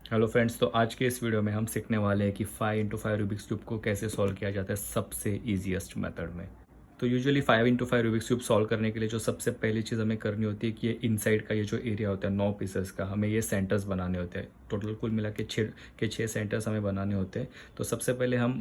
Hello friends, तो आज के इस वीडियो में हम सीखने वाले हैं कि 5x5 रूबिक्स क्यूब को कैसे सॉल्व किया जाता है सबसे ईजीएस्ट मेथड में। तो usually 5x5 Rubik's cube solve करने के लिए जो सबसे पहली चीज़ हमें करनी होती है कि ये इनसाइड का ये जो एरिया होता है 9 पीसेस का, हमें ये सेंटर्स बनाने होते हैं। टोटल कुल मिला के 6 सेंटर्स हमें बनाने होते हैं। तो सबसे पहले हम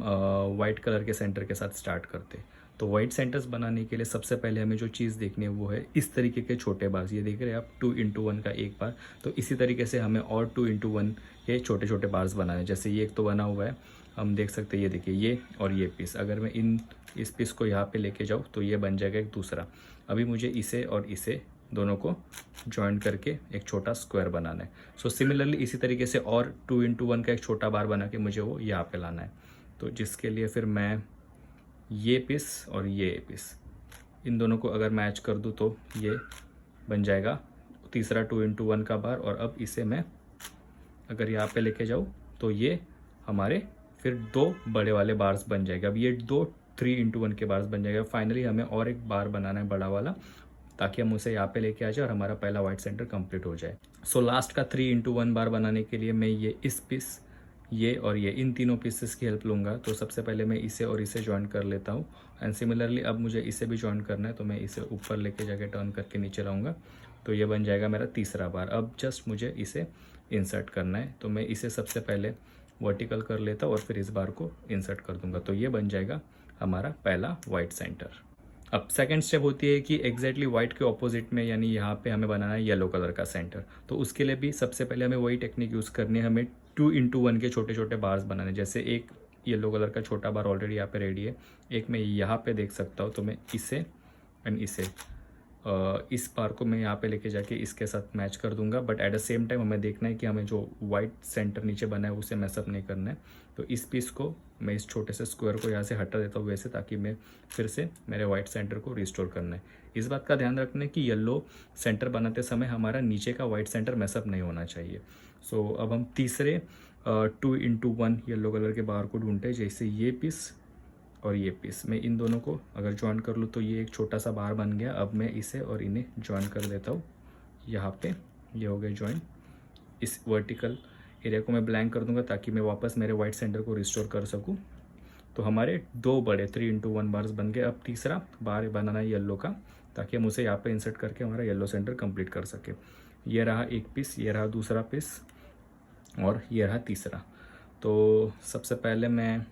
वाइट कलर के सेंटर के साथ स्टार्ट करते हैं। तो वाइट सेंटर्स बनाने के लिए सबसे पहले हमें जो चीज़ देखनी है वो है इस तरीके के छोटे बार्स। ये देख रहे हैं आप, 2x1 का एक बार। तो इसी तरीके से हमें और 2x1 ये छोटे छोटे बार्स बनाने हैं। जैसे ये एक तो बना हुआ है, हम देख सकते हैं, ये देखिए ये और ये पीस। अगर मैं इस पीस को यहाँ पे लेके जाऊँ तो ये बन जाएगा एक दूसरा। अभी मुझे इसे और इसे दोनों को जॉइन करके एक छोटा स्क्वायर बनाना है। सो सिमिलरली इसी तरीके से और 2x1 का एक छोटा बार बना के मुझे वो यहाँ पे लाना है। तो जिसके लिए फिर मैं ये पीस और ये पीस, इन दोनों को अगर मैच कर दूँ तो ये बन जाएगा तीसरा 2x1 का बार। और अब इसे मैं अगर यहाँ पे लेके जाऊँ तो ये हमारे फिर दो बड़े वाले बार्स बन जाएगा। अब ये दो 3x1 के बार्स बन जाएगा। फाइनली हमें और एक बार बनाना है बड़ा वाला, ताकि हम उसे यहाँ पे लेके आ जाए और हमारा पहला वाइट सेंटर कंप्लीट हो जाए। सो लास्ट का 3x1 बार बनाने के लिए मैं ये इस पीस, ये और ये, इन तीनों पीसेस की हेल्प लूँगा। तो सबसे पहले मैं इसे और इसे ज्वाइन कर लेता हूँ। एंड सिमिलरली अब मुझे इसे भी ज्वाइन करना है, तो मैं इसे ऊपर लेके जाके टर्न करके नीचे लाऊंगा। तो ये बन जाएगा मेरा तीसरा बार। अब जस्ट मुझे इसे इंसर्ट करना है, तो मैं इसे सबसे पहले वर्टिकल कर लेता हूँ और फिर इस बार को इंसर्ट कर दूंगा। तो ये बन जाएगा हमारा पहला वाइट सेंटर। अब सेकंड स्टेप होती है कि एग्जैक्टली वाइट के ऑपोजिट में, यानी यहाँ पे हमें बनाना है येलो कलर का सेंटर। तो उसके लिए भी सबसे पहले हमें वही टेक्निक यूज़ करनी है। हमें 2x1 के छोटे छोटे बार्स बनाने। जैसे एक येलो कलर का छोटा बार ऑलरेडी यहाँ पे रेडी है, एक मैं यहाँ पे देख सकता हूँ। तो मैं इसे एंड इसे इस बार को मैं यहाँ पे लेके जाके इसके साथ मैच कर दूंगा। But at the same time हमें देखना है कि हमें जो वाइट सेंटर नीचे बना है उसे मैसअप नहीं करना है। तो इस पीस को मैं इस छोटे से स्क्वायर को यहाँ से हटा देता हूँ वैसे, ताकि मैं फिर से मेरे वाइट सेंटर को रिस्टोर करना है। इस बात का ध्यान रखना है कि येलो सेंटर बनाते समय हमारा नीचे का वाइट सेंटर मैसअप नहीं होना चाहिए। सो अब हम तीसरे 2x1 येलो कलर के बार को ढूंढते हैं। जैसे ये पीस और ये पीस, मैं इन दोनों को अगर ज्वाइन कर लूँ तो ये एक छोटा सा बार बन गया। अब मैं इसे और इन्हें ज्वाइन कर देता हूँ यहाँ पे। ये हो गए ज्वाइन। इस वर्टिकल एरिया को मैं ब्लैंक कर दूंगा ताकि मैं वापस मेरे वाइट सेंटर को रिस्टोर कर सकूँ। तो हमारे दो बड़े 3x1 बार्स बन गए। अब तीसरा बार बनाना है येलो का, ताकि हम उसे यहाँ पे इंसर्ट करके हमारा येलो सेंटर कंप्लीट कर सके। ये रहा एक पीस, ये रहा दूसरा पीस और ये रहा तीसरा। तो सबसे पहले मैं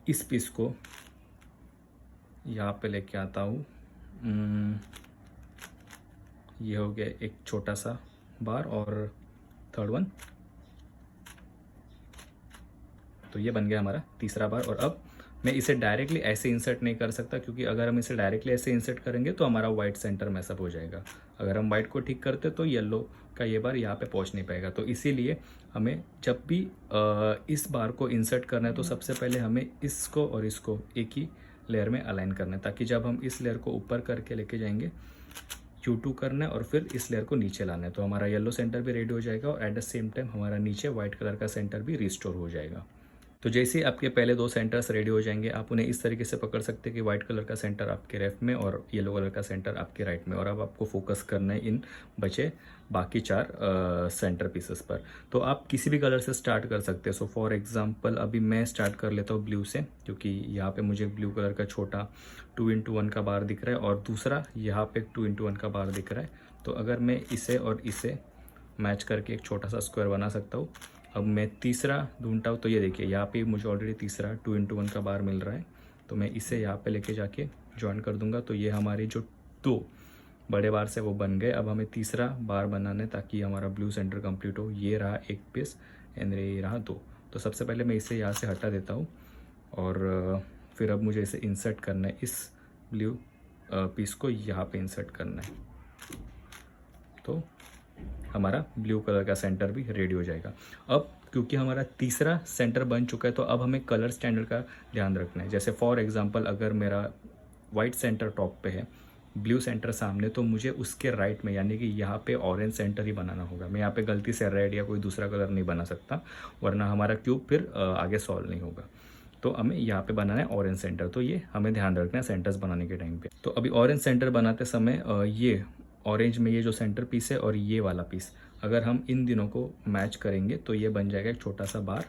इस पीस को यहाँ पे लेके आता हूँ। ये हो गया एक छोटा सा बार और थर्ड वन। तो ये बन गया हमारा तीसरा बार। और अब मैं इसे डायरेक्टली ऐसे इंसर्ट नहीं कर सकता, क्योंकि अगर हम इसे डायरेक्टली ऐसे इंसर्ट करेंगे तो हमारा वाइट सेंटर मैसअप हो जाएगा। अगर हम वाइट को ठीक करते तो येलो का ये बार यहाँ पे पहुँच नहीं पाएगा। तो इसीलिए हमें जब भी इस बार को इंसर्ट करना है तो सबसे पहले हमें इसको और इसको एक ही लेयर में अलाइन करना है, ताकि जब हम इस लेयर को ऊपर करके लेके जाएंगे Q2 करना है और फिर इस लेयर को नीचे लाना है। तो हमारा येलो सेंटर भी रेडी हो जाएगा और एट द सेम टाइम हमारा नीचे वाइट कलर का सेंटर भी रिस्टोर हो जाएगा। तो जैसे ही आपके पहले दो सेंटर्स रेडी हो जाएंगे, आप उन्हें इस तरीके से पकड़ सकते हैं कि वाइट कलर का सेंटर आपके लेफ्ट में और येलो कलर का सेंटर आपके राइट में। और अब आपको फोकस करना है इन बचे बाकी चार सेंटर पीसेस पर। तो आप किसी भी कलर से स्टार्ट कर सकते हैं। सो फॉर एग्जांपल अभी मैं स्टार्ट कर लेता हूँ ब्लू से, क्योंकि यहाँ पे मुझे ब्लू कलर का छोटा 2x1 का बार दिख रहा है और दूसरा यहाँ पे 2x1 का बार दिख रहा है। तो अगर मैं इसे और इसे मैच करके एक छोटा सा स्क्वायर बना सकता हूँ। अब मैं तीसरा ढूंढता हूँ, तो ये देखिए यहाँ पे मुझे ऑलरेडी तीसरा 2x1 का बार मिल रहा है। तो मैं इसे यहाँ पे लेके जाके ज्वाइन कर दूंगा। तो ये हमारे जो दो बड़े बार से वो बन गए। अब हमें तीसरा बार बनाना है ताकि हमारा ब्लू सेंटर कंप्लीट हो। ये रहा एक पीस एंड ये रहा दो। तो सबसे पहले मैं इसे यहाँ से हटा देता हूँ और फिर अब मुझे इसे इंसर्ट करना है। इस ब्लू पीस को यहाँ पे इंसर्ट करना है। तो हमारा ब्लू कलर का सेंटर भी रेडी हो जाएगा। अब क्योंकि हमारा तीसरा सेंटर बन चुका है तो अब हमें कलर स्टैंडर्ड का ध्यान रखना है। जैसे फॉर एग्जांपल अगर मेरा वाइट सेंटर टॉप पे है, ब्लू सेंटर सामने, तो मुझे उसके राइट में यानी कि यहाँ पे ऑरेंज सेंटर ही बनाना होगा। मैं यहाँ पे गलती से रेड या कोई दूसरा कलर नहीं बना सकता, वरना हमारा क्यूब फिर आगे सॉल्व नहीं होगा। तो हमें यहाँ पे बनाना है ऑरेंज सेंटर। तो ये हमें ध्यान रखना है सेंटर्स बनाने के टाइम पे। तो अभी ऑरेंज सेंटर बनाते समय ये ऑरेंज में ये जो सेंटर पीस है और ये वाला पीस अगर हम इन दिनों को मैच करेंगे तो ये बन जाएगा एक छोटा सा बार।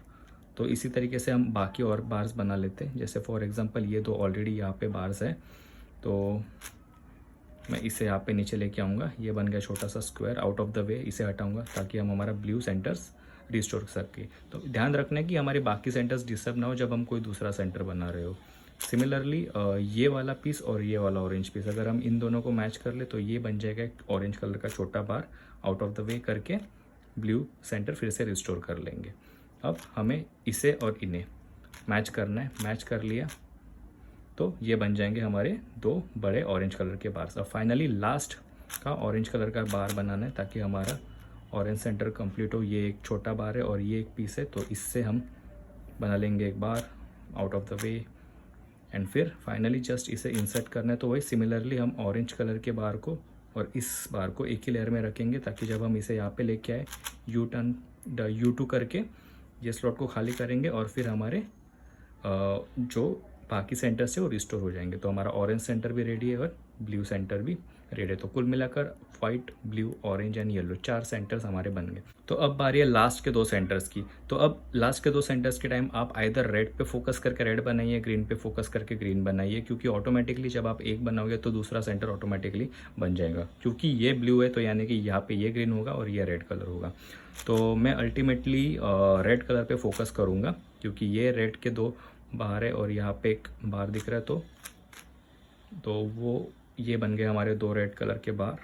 तो इसी तरीके से हम बाकी और बार्स बना लेते हैं। जैसे फॉर एग्जांपल ये दो ऑलरेडी यहाँ पे बार्स है, तो मैं इसे यहाँ पे नीचे लेके आऊँगा। ये बन गया छोटा सा स्क्वायर, आउट ऑफ द वे इसे हटाऊँगा ताकि हम हमारा ब्लू सेंटर्स रिस्टोर कर सके। तो ध्यान रखना है कि हमारे बाकी सेंटर्स डिस्टर्ब ना हो जब हम कोई दूसरा सेंटर बना रहे हो। सिमिलरली ये वाला पीस और ये वाला ऑरेंज पीस अगर हम इन दोनों को मैच कर ले तो ये बन जाएगा एक ऑरेंज कलर का छोटा बार, आउट ऑफ द वे करके ब्लू सेंटर फिर से रिस्टोर कर लेंगे। अब हमें इसे और इन्हें मैच करना है। मैच कर लिया तो ये बन जाएंगे हमारे दो बड़े ऑरेंज कलर के बार्स। अब फाइनली लास्ट का ऑरेंज कलर का बार बनाना है ताकि हमारा ऑरेंज सेंटर कंप्लीट हो। ये एक छोटा बार है और ये एक पीस है, तो इससे हम बना लेंगे एक बार out of the way and फिर फाइनली जस्ट इसे इंसर्ट करना है। तो वही सिमिलरली हम ऑरेंज कलर के बार को और इस बार को एक ही लेयर में रखेंगे ताकि जब हम इसे यहाँ पे लेके आए U2 करके ये स्लॉट को खाली करेंगे और फिर हमारे जो बाकी सेंटर से वो रिस्टोर हो जाएंगे। तो हमारा ऑरेंज सेंटर भी रेडी है और ब्लू सेंटर भी रेडी है। तो कुल मिलाकर white, blue, orange and yellow 4 centres हमारे बन गए। तो अब बारी है लास्ट के 2 सेंटर्स की। तो अब लास्ट के 2 सेंटर्स के टाइम आप आइदर रेड पे फोकस करके रेड बनाइए, ग्रीन पे फोकस करके ग्रीन बनाइए, क्योंकि ऑटोमेटिकली जब आप एक बनाओगे तो दूसरा सेंटर ऑटोमेटिकली बन जाएगा। क्योंकि ये ब्लू है तो यानी कि यहाँ पे ये ग्रीन होगा और ये रेड कलर होगा। तो मैं अल्टीमेटली रेड कलर पे फोकस करूँगा क्योंकि ये रेड के 2 बार है और यहाँ पे एक बार दिख रहा है, तो वो ये बन गए हमारे 2 रेड कलर के बार।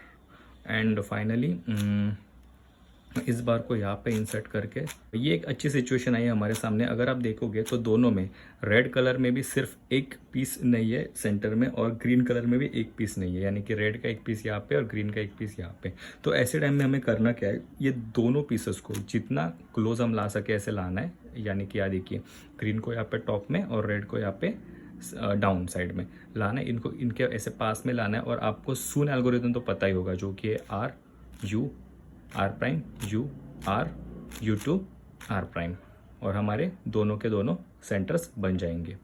एंड फाइनली इस बार को यहाँ पे इंसर्ट करके ये एक अच्छी सिचुएशन आई है हमारे सामने। अगर आप देखोगे तो दोनों में रेड कलर में भी सिर्फ एक पीस नहीं है सेंटर में और ग्रीन कलर में भी एक पीस नहीं है, यानी कि रेड का एक पीस यहाँ पे और ग्रीन का एक पीस यहाँ पे। तो ऐसे टाइम में हमें करना क्या है, ये दोनों पीसेस को जितना क्लोज हम ला सके ऐसे लाना है। यानी कि यहाँ देखिए ग्रीन को यहाँ पे टॉप में और रेड को यहाँ पे डाउन साइड में लाना है। इनको इनके ऐसे पास में लाना है और आपको सून एल्गोरिथम तो पता ही होगा जो कि R U R prime U R U2 R prime और हमारे दोनों के दोनों सेंटर्स बन जाएंगे।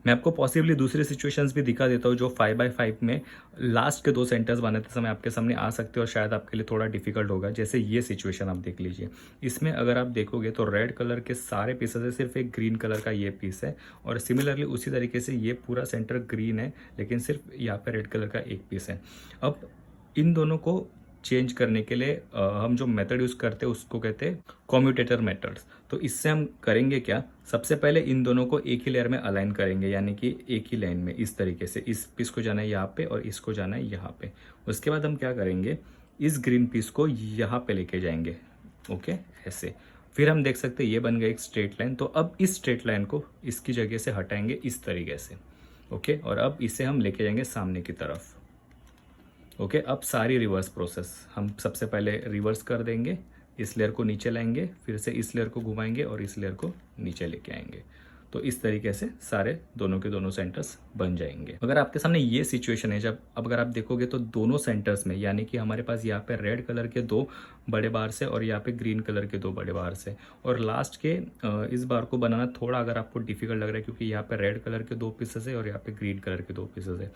मैं आपको पॉसिबली दूसरी सिचुएशंस भी दिखा देता हूँ जो 5x5 में लास्ट के 2 सेंटर्स बनाते समय आपके सामने आ सकते हैं और शायद आपके लिए थोड़ा डिफिकल्ट होगा। जैसे ये सिचुएशन आप देख लीजिए, इसमें अगर आप देखोगे तो रेड कलर के सारे पीसेस है, सिर्फ एक ग्रीन कलर का ये पीस है और सिमिलरली उसी तरीके से ये पूरा सेंटर ग्रीन है लेकिन सिर्फ यहाँ पे रेड कलर का एक पीस है। अब इन दोनों को चेंज करने के लिए हम जो मेथड यूज़ करते हैं उसको कहते हैं कम्यूटेटर मेथड्स। तो इससे हम करेंगे क्या, सबसे पहले इन दोनों को एक ही लेयर में अलाइन करेंगे, यानी कि एक ही लाइन में इस तरीके से इस पीस को जाना है यहाँ पे और इसको जाना है यहाँ पे। उसके बाद हम क्या करेंगे, इस ग्रीन पीस को यहाँ पे लेके जाएंगे, ओके ऐसे। फिर हम देख सकते हैं ये बन गया एक स्ट्रेट लाइन। तो अब इस स्ट्रेट लाइन को इसकी जगह से हटाएंगे इस तरीके से, ओके। और अब इसे हम लेके जाएंगे सामने की तरफ, ओके। अब सारी रिवर्स प्रोसेस हम सबसे पहले रिवर्स कर देंगे, इस लेयर को नीचे लाएंगे, फिर से इस लेयर को घुमाएंगे और इस लेयर को नीचे लेके आएंगे। तो इस तरीके से सारे दोनों के दोनों सेंटर्स बन जाएंगे। अगर आपके सामने ये सिचुएशन है, जब अब अगर आप देखोगे तो दोनों सेंटर्स में यानी कि हमारे पास यहाँ पे रेड कलर के 2 बड़े बार से और यहाँ पे ग्रीन कलर के 2 बड़े बार से, और लास्ट के इस बार को बनाना थोड़ा अगर आपको डिफिकल्ट लग रहा है क्योंकि यहाँ पे रेड कलर के 2 पीसेस है और यहाँ पे ग्रीन कलर के 2 पीसेस है।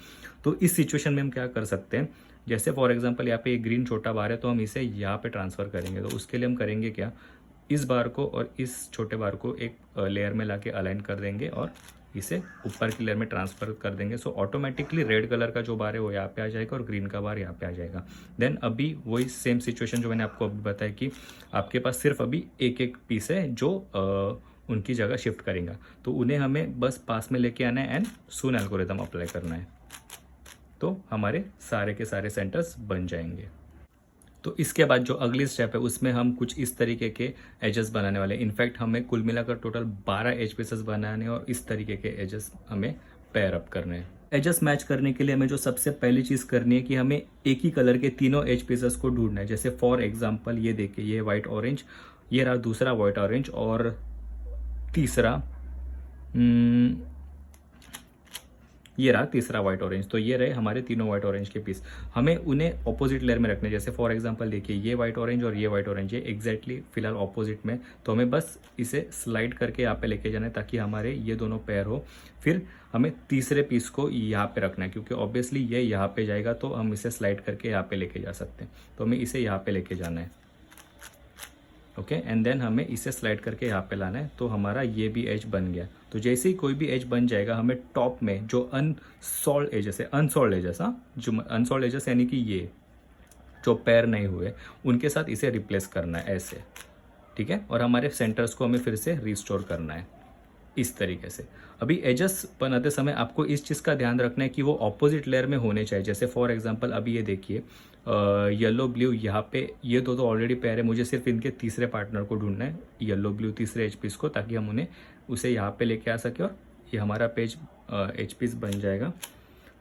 तो इस सिचुएशन में हम क्या कर सकते हैं, जैसे फॉर एग्जाम्पल यहाँ पे एक ग्रीन छोटा बार है तो हम इसे यहाँ पे ट्रांसफर करेंगे। तो उसके लिए हम करेंगे क्या, इस बार को और इस छोटे बार को एक लेयर में लाके अलाइन कर देंगे और इसे ऊपर की लेयर में ट्रांसफर कर देंगे। सो ऑटोमेटिकली रेड कलर का जो बार है वो यहाँ पे आ जाएगा और ग्रीन का बार यहाँ पे आ जाएगा। देन अभी वही सेम सिचुएशन जो मैंने आपको अभी बताया कि आपके पास सिर्फ अभी एक एक पीस है जो उनकी जगह शिफ्ट करेगा। तो उन्हें हमें बस पास में लेके आना है एंड सून एल्गोरिथम अप्लाई करना है, तो हमारे सारे के सारे सेंटर्स बन जाएंगे। तो इसके बाद जो अगली स्टेप है उसमें हम कुछ इस तरीके के एजेस बनाने वाले हैं। इनफैक्ट हमें कुल मिलाकर टोटल 12 एज पीसेस बनाने हैं और इस तरीके के एजेस हमें पेयर अप करने हैं। एजेस मैच करने के लिए हमें जो सबसे पहली चीज़ करनी है कि हमें एक ही कलर के तीनों एज पीसेस को ढूंढना है। जैसे फॉर एग्जाम्पल ये देखिए, ये वाइट ऑरेंज, ये रहा दूसरा वाइट ऑरेंज और तीसरा ये रहा तीसरा व्हाइट ऑरेंज। तो ये रहे हमारे तीनों व्हाइट ऑरेंज के पीस। हमें उन्हें ऑपोजिट लेयर में रखने, जैसे फॉर एग्जांपल देखिए ये व्हाइट ऑरेंज और ये व्हाइट ऑरेंज, ये एग्जैक्टली फिलहाल ऑपोजिट में। तो हमें बस इसे स्लाइड करके यहाँ पे लेके जाना है ताकि हमारे ये दोनों पेयर हो। फिर हमें तीसरे पीस को यहाँ पे रखना है क्योंकि ऑब्वियसली ये यहाँ पे जाएगा तो हम इसे स्लाइड करके यहाँ पे लेके जा सकते हैं। तो हमें इसे यहाँ पे लेके जाना है, ओके, एंड देन हमें इसे स्लाइड करके यहाँ पे लाना है, तो हमारा ये भी एज बन गया। तो जैसे ही कोई भी एज बन जाएगा, हमें टॉप में जो अनसॉल्व एजेस है, अनसॉल्व एजेस, हाँ, जो अनसॉल्व एजेस यानी कि ये जो पैर नहीं हुए, उनके साथ इसे रिप्लेस करना है ऐसे, ठीक है। और हमारे सेंटर्स को हमें फिर से रिस्टोर करना है इस तरीके से। अभी एजेस बनाते समय आपको इस चीज़ का ध्यान रखना है कि वो ऑपोजिट लेयर में होने चाहिए। जैसे फॉर एग्जांपल अभी ये देखिए, येलो ब्लू यहाँ पे ये दो तो ऑलरेडी पेयर है, मुझे सिर्फ इनके तीसरे पार्टनर को ढूंढना है, येलो ब्लू तीसरे एच पीस को, ताकि हम उन्हें उसे यहाँ पे लेके आ सके और ये हमारा पेज एच पीस बन जाएगा।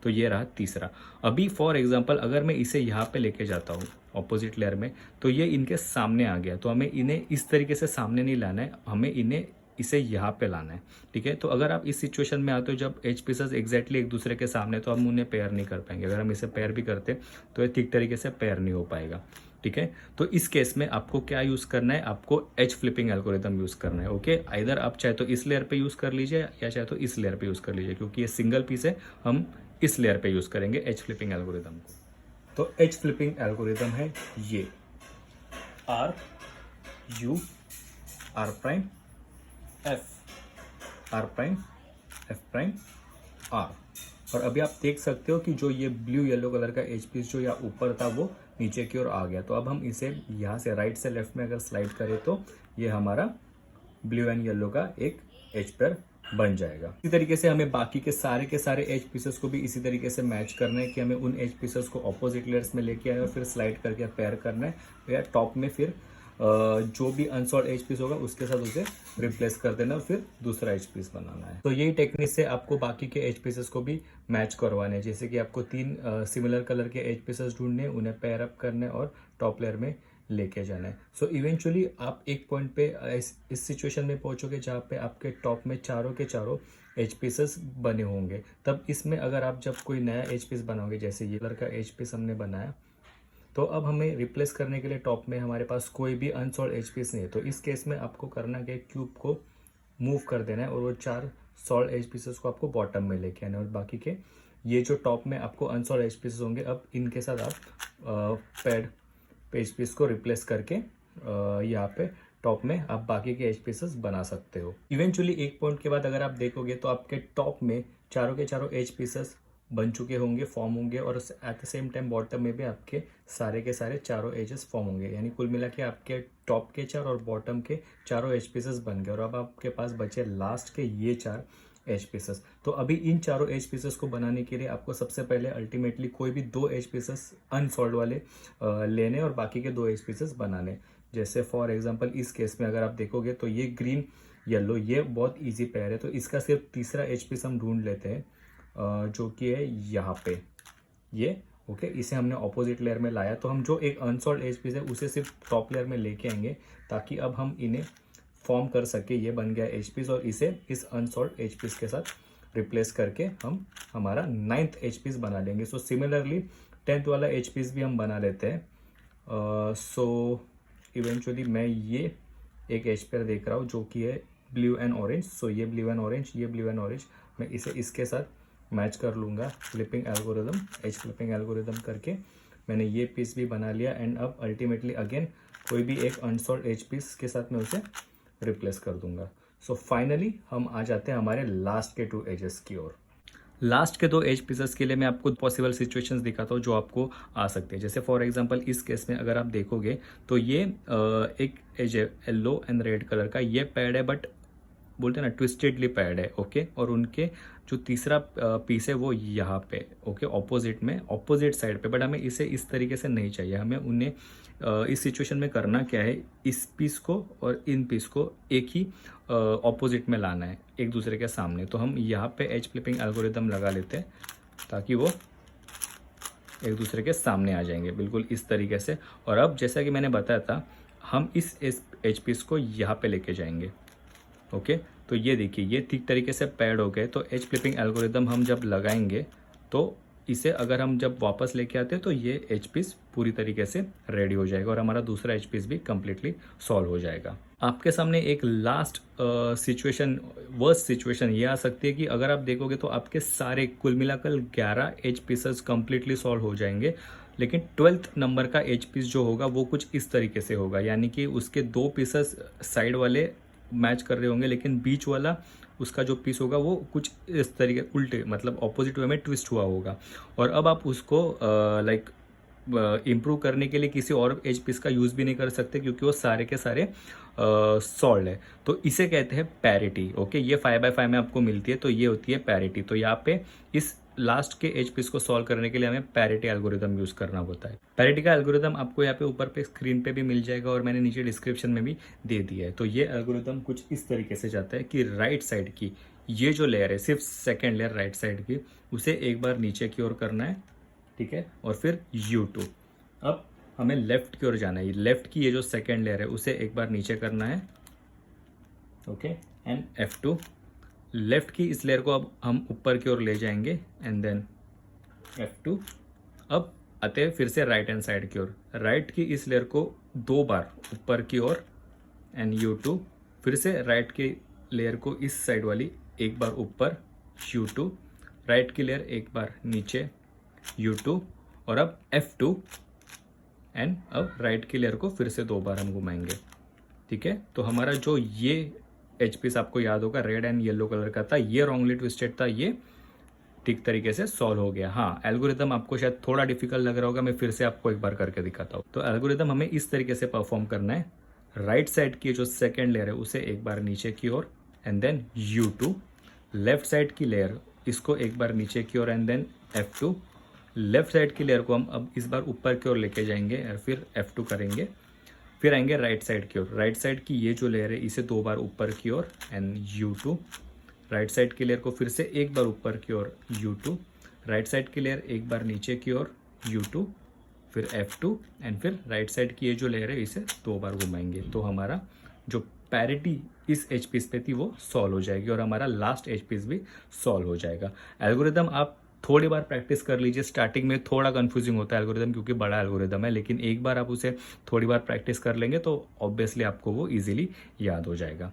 तो ये रहा तीसरा। अभी फॉर एग्जांपल अगर मैं इसे यहाँ पे लेके जाता हूँ ऑपोजिट लेयर में, तो ये इनके सामने आ गया। तो हमें इन्हें इस तरीके से सामने नहीं लाना है, हमें इन्हें इसे यहाँ पे लाना है, ठीक है। तो अगर आप इस सिचुएशन में आते हो जब एच पीसेस एग्जैक्टली एक दूसरे के सामने, तो हम उन्हें पेयर नहीं कर पाएंगे। अगर हम इसे पेयर भी करते तो ये ठीक तरीके से पेयर नहीं हो पाएगा, ठीक है। तो इस केस में आपको क्या यूज़ करना है, आपको एज फ्लिपिंग एल्गोरिदम यूज़ करना है, ओके। आइदर आप चाहे तो इस लेयर पे यूज़ कर लीजिए या चाहे तो इस लेयर पे यूज़ कर लीजिए, क्योंकि ये सिंगल पीस है, हम इस लेयर पे यूज़ करेंगे एज फ्लिपिंग एल्गोरिदम को। तो एज फ्लिपिंग एल्गोरिदम है ये R U R prime F, R prime F prime R. और अभी आप देख सकते हो कि जो ये ब्लू येलो कलर का एज पीस जो यहाँ ऊपर था वो नीचे की ओर आ गया। तो अब हम इसे यहाँ से राइट से लेफ्ट में अगर स्लाइड करें तो ये हमारा ब्लू एंड येलो का एक एज पेयर बन जाएगा। इसी तरीके से हमें बाकी के सारे एज पीसेस को भी इसी तरीके से मैच करना है कि हमें उन एज पीसेस को ऑपोजिट लेयर्स में लेके आए और फिर स्लाइड करके पेयर करना है, या टॉप में फिर जो भी अनसॉल्व एज पीस होगा उसके साथ उसे रिप्लेस कर देना और फिर दूसरा एज पीस बनाना है। तो यही टेक्निक से आपको बाकी के एज पीसेस को भी मैच करवाने हैं। जैसे कि आपको 3 सिमिलर कलर के एज पीसेस ढूंढने, उन्हें पेयर अप करने और टॉप लेयर में लेके जाना है। सो इवेंचुअली आप एक पॉइंट पे इस सिचुएशन में पहुंचोगे जहाँ पे आपके टॉप में चारों के चारों एज पीसेस बने होंगे। तब इसमें अगर आप जब कोई नया एज पीस बनाओगे, जैसे ये कलर का एज पीस हमने बनाया, तो अब हमें रिप्लेस करने के लिए टॉप में हमारे पास कोई भी अनसॉल्व एज पीस नहीं है। तो इस केस में आपको करना क्या है, क्यूब को मूव कर देना है और वो 4 सॉल्व एज पीसेस को आपको बॉटम में लेके आना है, और बाकी के ये जो टॉप में आपको अनसॉल्व एज पीसेस होंगे, अब इनके साथ आप पेज पीस को रिप्लेस करके यहाँ पे टॉप में आप बाकी के एज पीसेस बना सकते हो। इवेंचुअली एक पॉइंट के बाद अगर आप देखोगे तो आपके टॉप में चारों के चारों एज पीसेस बन चुके होंगे, फॉर्म होंगे, और eight the same time bottom में भी आपके सारे के सारे चारों एजेस फॉर्म होंगे। यानी कुल मिला के आपके टॉप के 4 और बॉटम के चारों एज पीसेस बन गए, और अब आपके पास बचे लास्ट के ये 4 एज पीसेस। तो अभी इन चारों एज पीसेस को बनाने के लिए आपको सबसे पहले अल्टीमेटली कोई भी 2 एज पीसेस अनसॉल्व वाले लेने और बाकी के 2 एज पीसेस बनाने। जैसे फॉर एग्जांपल इस केस में अगर आप देखोगे तो ये ग्रीन येलो ये बहुत इजी पेयर है, तो इसका सिर्फ तीसरा एज पीस हम ढूंढ लेते हैं, जो कि है यहाँ पे ये, ओके। इसे हमने ऑपोजिट लेयर में लाया, तो हम जो एक अनसॉल्व एज पीस है उसे सिर्फ टॉप लेयर में लेके आएंगे, ताकि अब हम इन्हें फॉर्म कर सके। ये बन गया एज पीस, और इसे इस अनसॉल्व एज पीस के साथ रिप्लेस करके हम हमारा 9th एज पीस बना लेंगे। सो सिमिलरली 10th वाला एज पीस भी हम बना लेते हैं। सो इवेंचुअली मैं ये एक एज पेयर देख रहा हूँ जो कि है ब्लू एंड ऑरेंज। सो ये ब्लू एंड ऑरेंज, ये ब्लू एंड ऑरेंज, मैं इसे इसके साथ मैच कर लूँगा flipping algorithm, as flipping algorithm करके मैंने ये पीस भी बना लिया। एंड अब अल्टीमेटली अगेन कोई भी एक अनसॉल्व एज पीस के साथ मैं उसे रिप्लेस कर दूंगा। सो फाइनली हम आ जाते हैं हमारे लास्ट के 2 एजेस की ओर। लास्ट के 2 एज पीसेस के लिए मैं आपको पॉसिबल सिचुएशंस दिखाता हूँ जो आपको आ सकते हैं। जैसे फॉर एग्जांपल इस केस में अगर आप देखोगे तो ये एक एज है येलो एंड रेड कलर का, ये पैड है, बट बोलते हैं ना ट्विस्टेडली पैड है, ओके। और उनके जो तीसरा पीस है वो यहाँ पे, ओके, ऑपोजिट में, ऑपोजिट साइड पे, बट हमें इसे इस तरीके से नहीं चाहिए। हमें उन्हें इस सिचुएशन में करना क्या है, इस पीस को और इन पीस को एक ही ऑपोजिट में लाना है, एक दूसरे के सामने। तो हम यहाँ पे एज फ्लिपिंग एल्गोरिदम लगा लेते हैं ताकि वो एक दूसरे के सामने आ जाएंगे, बिल्कुल इस तरीके से। और अब जैसा कि मैंने बताया था, हम इस एज पीस को यहाँ पे लेके जाएंगे, ओके। तो ये देखिए ये ठीक तरीके से पैड हो गए। तो एज फ्लिपिंग एल्गोरिदम हम जब लगाएंगे तो इसे अगर हम जब वापस लेके आते हैं तो ये एच पीस पूरी तरीके से रेडी हो जाएगा और हमारा दूसरा एच पीस भी कम्प्लीटली सॉल्व हो जाएगा। आपके सामने एक लास्ट सिचुएशन, वर्स्ट सिचुएशन ये आ सकती है कि अगर आप देखोगे तो आपके सारे कुल मिलाकर 11 एच पीसेस कम्प्लीटली सॉल्व हो जाएंगे, लेकिन 12th नंबर का एज पीस जो होगा वो कुछ इस तरीके से होगा, यानी कि उसके 2 पीसेस साइड वाले मैच कर रहे होंगे, लेकिन बीच वाला उसका जो पीस होगा वो कुछ इस तरीके उल्टे, मतलब ऑपोजिट वे में ट्विस्ट हुआ होगा। और अब आप उसको लाइक इम्प्रूव करने के लिए किसी और एज पीस का यूज़ भी नहीं कर सकते, क्योंकि वो सारे के सारे सॉल्ड है। तो इसे कहते हैं पैरिटी। ओके, ये 5x5 में आपको मिलती है, तो ये होती है पैरिटी। तो यहाँ पे इस लास्ट के एज पीस को सॉल्व करने के लिए हमें पैरिटी एल्गोरिदम यूज़ करना होता है। पैरिटी का एल्गोरिदम आपको यहाँ पे ऊपर पे स्क्रीन पे भी मिल जाएगा और मैंने नीचे डिस्क्रिप्शन में भी दे दिया है। तो ये एल्गोरिदम कुछ इस तरीके से जाता है कि राइट साइड की ये जो लेयर है, सिर्फ सेकेंड लेयर राइट साइड की, उसे एक बार नीचे की ओर करना है, ठीक है, और फिर U2। अब हमें लेफ्ट की ओर जाना है, लेफ्ट की ये जो सेकेंड लेयर है उसे एक बार नीचे करना है, ओके, एंड F2। लेफ्ट की इस लेयर को अब हम ऊपर की ओर ले जाएंगे एंड देन F2। अब आते हैं फिर से राइट हैंड साइड की ओर, राइट की इस लेयर को 2 बार ऊपर की ओर एंड U2। फिर से राइट की लेयर को इस साइड वाली एक बार ऊपर U2, राइट की लेयर एक बार नीचे U2, और अब F2 एंड अब राइट की लेयर को फिर से 2 बार हम घुमाएंगे, ठीक है। तो हमारा जो ये एच पीस आपको याद होगा रेड एंड येलो कलर का था, ये रॉन्गली ट्विस्टेड था, ये ठीक तरीके से सॉल्व हो गया। हाँ, एल्गोरिदम आपको शायद थोड़ा डिफिकल्ट लग रहा होगा, मैं फिर से आपको एक बार करके दिखाता हूँ। तो एल्गोरिदम हमें इस तरीके से परफॉर्म करना है, राइट साइड की जो सेकेंड लेयर है उसे एक बार नीचे की ओर and then U2, left side की लेयर इसको एक बार नीचे की ओर and then F2, left side की लेयर को हम अब इस बार ऊपर की ओर लेके जाएंगे और फिर F2 करेंगे। फिर आएंगे राइट साइड की ओर, राइट साइड की ये जो लेयर है इसे 2 बार ऊपर की ओर एंड U2, राइट साइड की लेयर को फिर से एक बार ऊपर की ओर U2, राइट साइड की लेयर एक बार नीचे की ओर U2, फिर F2 एंड फिर राइट साइड की ये जो लेयर है इसे 2 बार घुमाएंगे। तो हमारा जो पैरिटी इस एच पीस पे थी वो सॉल्व हो जाएगी और हमारा लास्ट एच पीस भी सॉल्व हो जाएगा। एल्गोरिदम आप थोड़ी बार प्रैक्टिस कर लीजिए, स्टार्टिंग में थोड़ा कंफ्यूजिंग होता है एल्गोरिदम क्योंकि बड़ा एल्गोरिदम है, लेकिन एक बार आप उसे थोड़ी बार प्रैक्टिस कर लेंगे तो ऑब्वियसली आपको वो इजीली याद हो जाएगा।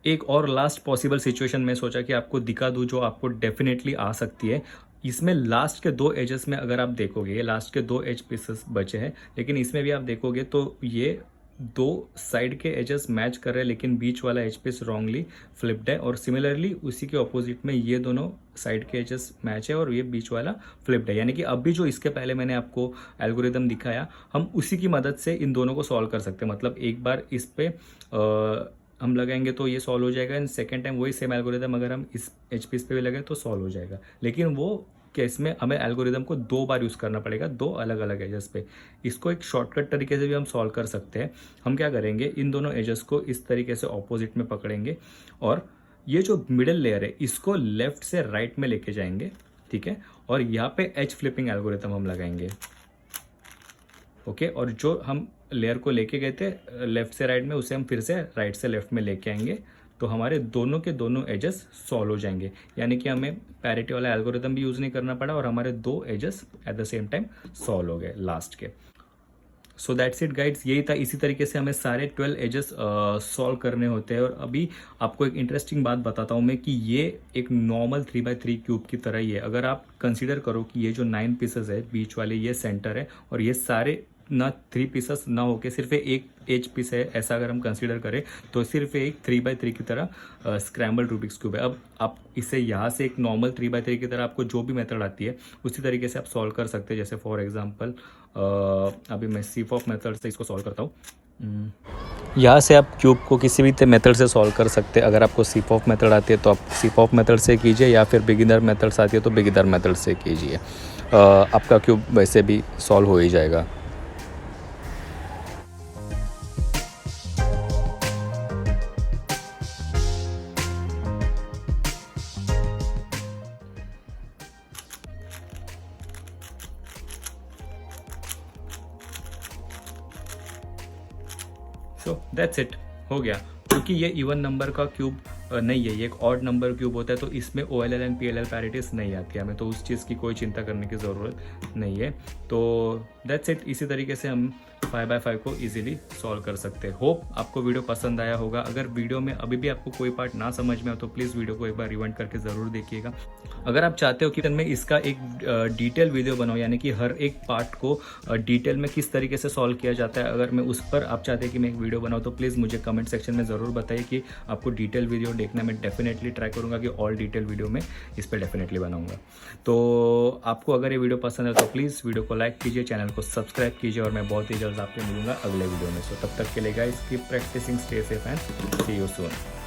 एक और लास्ट पॉसिबल सिचुएशन में सोचा कि आपको दिखा दूं जो आपको डेफिनेटली आ सकती है। इसमें लास्ट के 2 एजेस में अगर आप देखोगे, ये लास्ट के 2 एज पीसेस बचे हैं, लेकिन इसमें भी आप देखोगे तो ये 2 साइड के एजेस मैच कर रहे हैं, लेकिन बीच वाला एज पीस रॉन्गली फ्लिप्ड है। और सिमिलरली उसी के ऑपोजिट में ये दोनों साइड के एजेस मैच है और ये बीच वाला फ्लिप्ड है। यानी कि अभी जो इसके पहले मैंने आपको एल्गोरिदम दिखाया, हम उसी की मदद से इन दोनों को सॉल्व कर सकते हैं। मतलब एक बार इस पे हम लगाएंगे तो ये सॉल्व हो जाएगा एंड सेकेंड टाइम वही सेम एल्गोरिदम अगर हम इस एच पीस पे भी लगाए तो सॉल्व हो जाएगा। लेकिन वो केस में हमें एल्गोरिदम को 2 बार यूज़ करना पड़ेगा, 2 अलग अलग एजेस पे। इसको एक शॉर्टकट तरीके से भी हम सॉल्व कर सकते हैं। हम क्या करेंगे, इन दोनों एजेस को इस तरीके से ऑपोजिट में पकड़ेंगे और ये जो मिडिल लेयर है इसको लेफ्ट से राइट में लेके जाएंगे, ठीक है, और यहाँ पे एज फ्लिपिंग एल्गोरिदम हम लगाएंगे, ओके। और जो हम लेयर को लेके गए थे लेफ्ट से राइट में, उसे हम फिर से राइट से लेफ्ट में लेके आएंगे, तो हमारे दोनों के दोनों एजेस सॉल्व हो जाएंगे। यानी कि हमें पैरिटी वाला एल्गोरिदम भी यूज़ नहीं करना पड़ा और हमारे 2 edges at the same time solve हो गए लास्ट के। सो दैट्स इट गाइड्स, यही था। इसी तरीके से हमें सारे 12 एजेस सॉल्व करने होते हैं। और अभी आपको एक इंटरेस्टिंग बात बताता हूँ मैं कि ये एक नॉर्मल 3x3 क्यूब की तरह ही है। अगर आप कंसीडर करो कि ये जो 9 पीसेस है, बीच वाले ये सेंटर है और ये सारे ना 3 पीसेस ना होके सिर्फ एक एज पीस है, ऐसा अगर हम कंसीडर करें तो सिर्फ एक 3x3 की तरह स्क्रैम्बल रूबिक्स क्यूब है। अब आप इसे यहाँ से एक नॉर्मल 3x3 की तरह आपको जो भी मेथड आती है उसी तरीके से आप सॉल्व कर सकते हैं। जैसे फॉर एग्जांपल अभी मैं सीफॉफ मेथड से इसको सॉल्व करता हूँ। यहाँ से आप क्यूब को किसी भी मेथड से सॉल्व कर सकते हैं। अगर आपको सीफॉफ मेथड आती है तो आप सीफॉफ मेथड से कीजिए, या फिर बिगिनर मेथड्स आती है तो बिगिनर मेथड से कीजिए। आपका क्यूब वैसे भी सॉल्व हो ही जाएगा। सो दैट्स इट, हो गया। क्योंकि ये इवन नंबर का क्यूब नहीं है, ये एक ऑड नंबर क्यूब होता है, तो इसमें OLL एंड PLL पैरिटीज नहीं आती है हमें, तो उस चीज़ की कोई चिंता करने की ज़रूरत नहीं है। तो दैट्स इट। इसी तरीके से हम 5x5 को इजीली सॉल्व कर सकते हैं। होप आपको वीडियो पसंद आया होगा। अगर वीडियो में अभी भी आपको कोई पार्ट ना समझ में हो तो प्लीज़ वीडियो को एक बार रिवाइंड करके ज़रूर देखिएगा। अगर आप चाहते हो कि मैं इसका एक डिटेल वीडियो बनाऊँ, यानी कि हर एक पार्ट को डिटेल में किस तरीके से सॉल्व किया जाता है, अगर मैं उस पर आप चाहते हैं कि मैं एक वीडियो बनाऊँ तो प्लीज़ मुझे कमेंट सेक्शन में ज़रूर बताइए कि आपको डिटेल वीडियो देखना। मैं डेफिनेटली ट्राई करूँगा कि ऑल डिटेल वीडियो में इस पर डेफिनेटली बनाऊँगा। तो आपको अगर ये वीडियो पसंद है तो प्लीज़ वीडियो को लाइक कीजिए, चैनल को सब्सक्राइब कीजिए और मैं बहुत ही जल्द आपसे मिलूंगा अगले वीडियो में। सो तब तक के लिए guys keep practising, stay safe and see you soon.